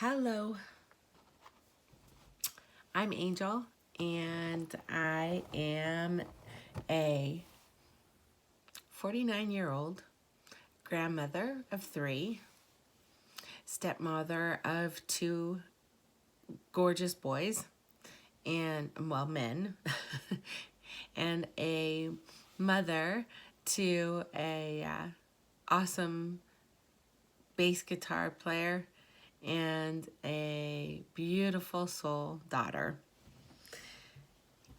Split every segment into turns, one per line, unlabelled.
Hello, I'm Angel, and I am a 49-year-old grandmother of three, stepmother of two gorgeous boys, and, well, men, and a mother to a awesome bass guitar player and a beautiful soul daughter.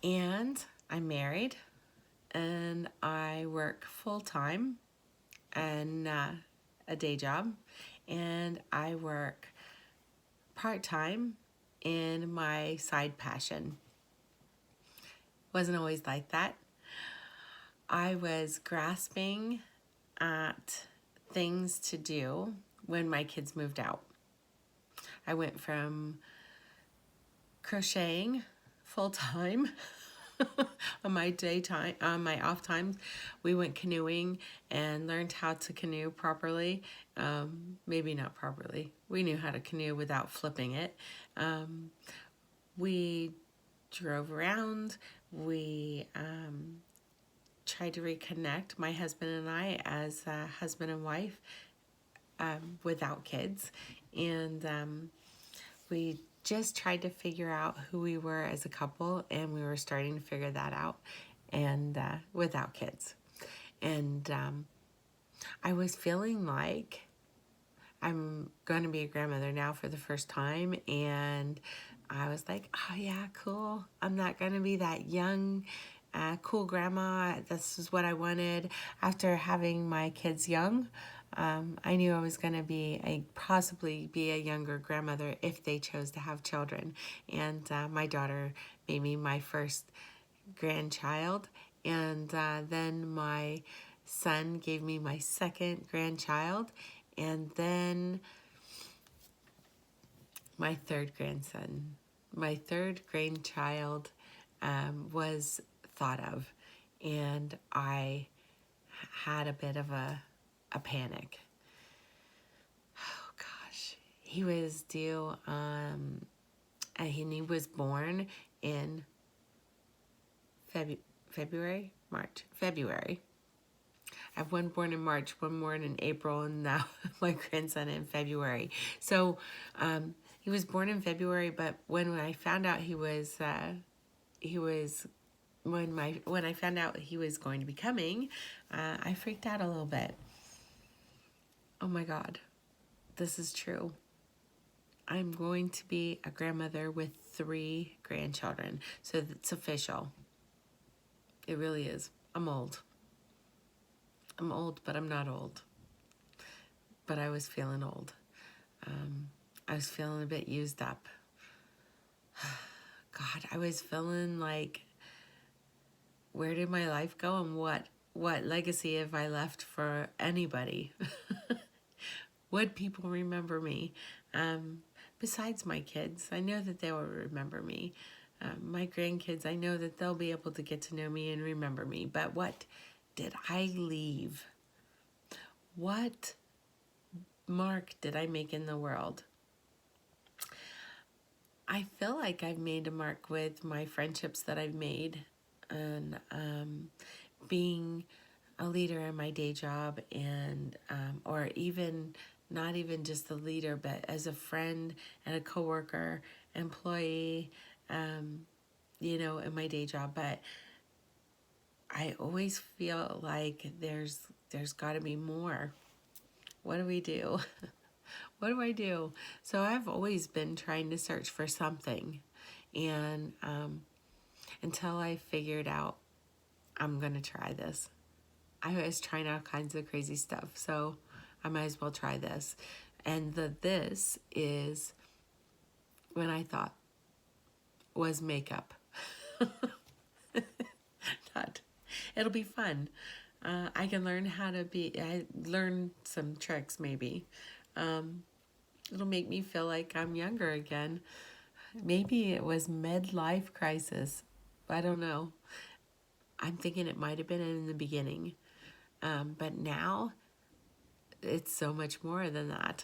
And I'm married and I work full time and a day job, and I work part time in my side passion. Wasn't always like that. I was grasping at things to do when my kids moved out. I went from crocheting full time on my daytime, on my off times. We went canoeing and learned how to canoe properly. Maybe not properly. We knew how to canoe without flipping it. We drove around. We tried to reconnect, my husband and I, as husband and wife, without kids. And we just tried to figure out who we were as a couple, and we were starting to figure that out, and without kids. And I was feeling like I'm going to be a grandmother now for the first time, and I was like, oh yeah, cool. I'm not going to be that young, cool grandma. This is what I wanted after having my kids young. I knew I was going to be possibly be a younger grandmother if they chose to have children. And my daughter made me my first grandchild, and then my son gave me my second grandchild, and then my third grandchild was thought of, and I had a bit of a panic. Oh gosh, he was due, and he was born in February. I have one born in March, one born in April, and now my grandson in February. So he was born in February, but when I found out when I found out he was going to be coming, I freaked out a little bit. Oh my God, this is true. I'm going to be a grandmother with 3 grandchildren. So it's official. It really is. I'm old. But I'm not old. But I was feeling old. I was feeling a bit used up. God, I was feeling like, where did my life go, and what legacy have I left for anybody? Would people remember me? Besides my kids, I know that they will remember me. My grandkids, I know that they'll be able to get to know me and remember me. But what did I leave? What mark did I make in the world? I feel like I've made a mark with my friendships that I've made, and being a leader in my day job, and or even not even just a leader, but as a friend and a coworker, employee, in my day job. But I always feel like there's got to be more. What do we do? What do I do? So I've always been trying to search for something, and until I figured out I'm gonna try this. I was trying all kinds of crazy stuff, so I might as well try this. And this is when I thought was makeup. Not. It'll be fun. I can learn how to I learn some tricks maybe. It'll make me feel like I'm younger again. Maybe it was midlife crisis. I don't know. I'm thinking it might have been in the beginning. But now it's so much more than that.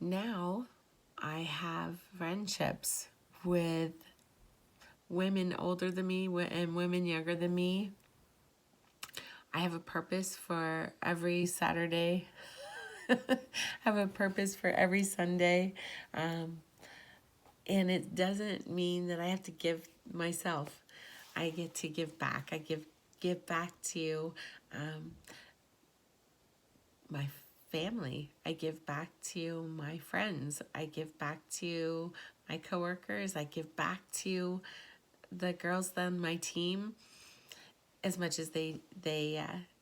Now I have friendships with women older than me and women younger than me. I have a purpose for every Saturday. I have a purpose for every Sunday. And it doesn't mean that I have to give myself. I get to give back. I give back to my family. I give back to my friends. I give back to my coworkers. I give back to the girls on my team. As much as they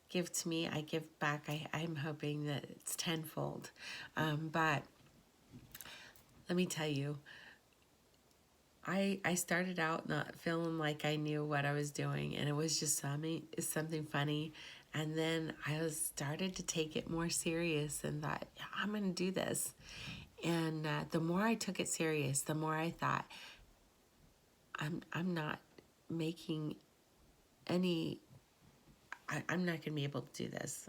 give to me, I give back. I'm hoping that it's tenfold. But let me tell you, I started out not feeling like I knew what I was doing, and it was just something funny. And then I started to take it more serious and thought, yeah, I'm going to do this. And the more I took it serious, the more I thought, I'm not making any. I'm not going to be able to do this.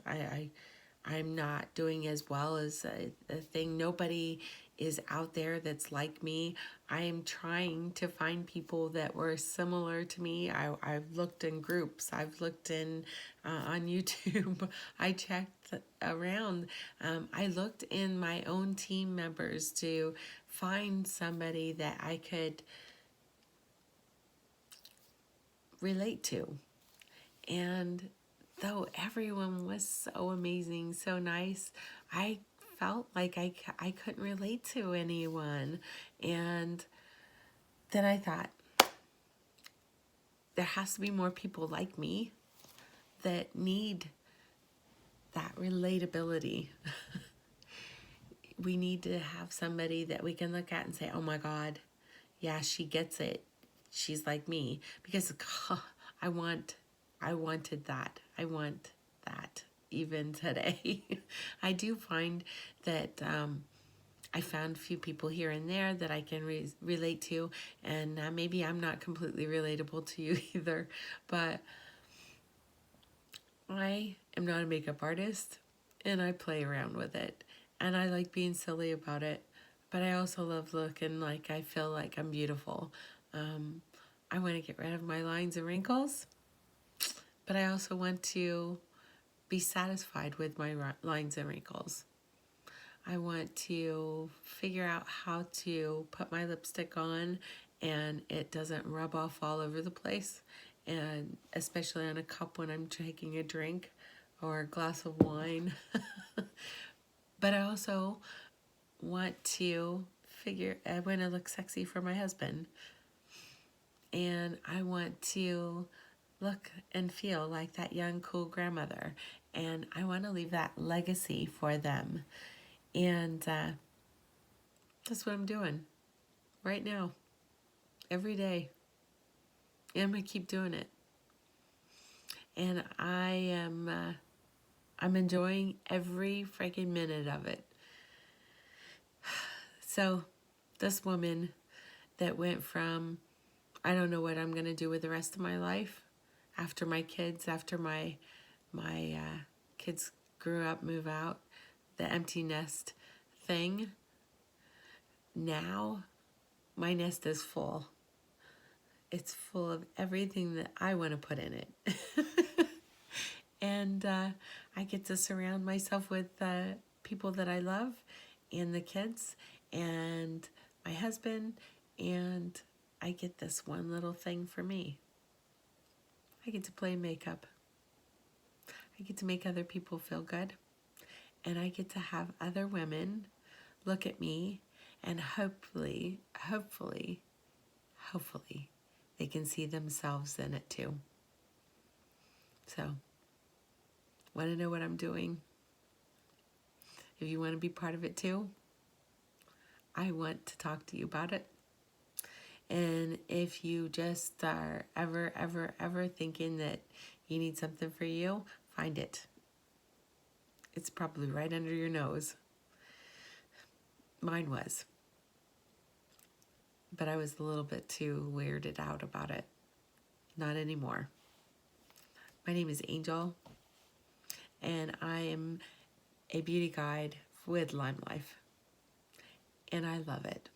I'm not doing as well as a thing. Nobody is out there that's like me. I'm trying to find people that were similar to me. I've looked in groups. I've looked in on YouTube. I checked around. I looked in my own team members to find somebody that I could relate to. And though everyone was so amazing, so nice, I felt like I couldn't relate to anyone. And then I thought, there has to be more people like me that need that relatability. We need to have somebody that we can look at and say, oh my God, yeah, she gets it. She's like me. Because I wanted that. I want that even today. I do find that I found a few people here and there that I can relate to, and maybe I'm not completely relatable to you either, but I am not a makeup artist, and I play around with it, and I like being silly about it, but I also love looking like I feel like I'm beautiful. I want to get rid of my lines and wrinkles, but I also want to be satisfied with my lines and wrinkles. I want to figure out how to put my lipstick on and it doesn't rub off all over the place, and especially on a cup when I'm taking a drink or a glass of wine. But I also want to I want to look sexy for my husband, and I want to look and feel like that young, cool grandmother, and I want to leave that legacy for them. And that's what I'm doing right now, every day. And I'm going to keep doing it. And I'm enjoying every freaking minute of it. So this woman that went from, I don't know what I'm going to do with the rest of my life after my kids, after my kids grew up, move out, the empty nest thing. Now my nest is full. It's full of everything that I want to put in it. And I get to surround myself with people that I love, and the kids, and my husband, and I get this one little thing for me. I get to play makeup. I get to make other people feel good. And I get to have other women look at me, and hopefully, they can see themselves in it too. So, want to know what I'm doing? If you want to be part of it too, I want to talk to you about it. And if you just are ever thinking that you need something for you, find it. It's probably right under your nose. Mine was. But I was a little bit too weirded out about it. Not anymore. My name is Angel, and I am a beauty guide with Lime Life. and I love it.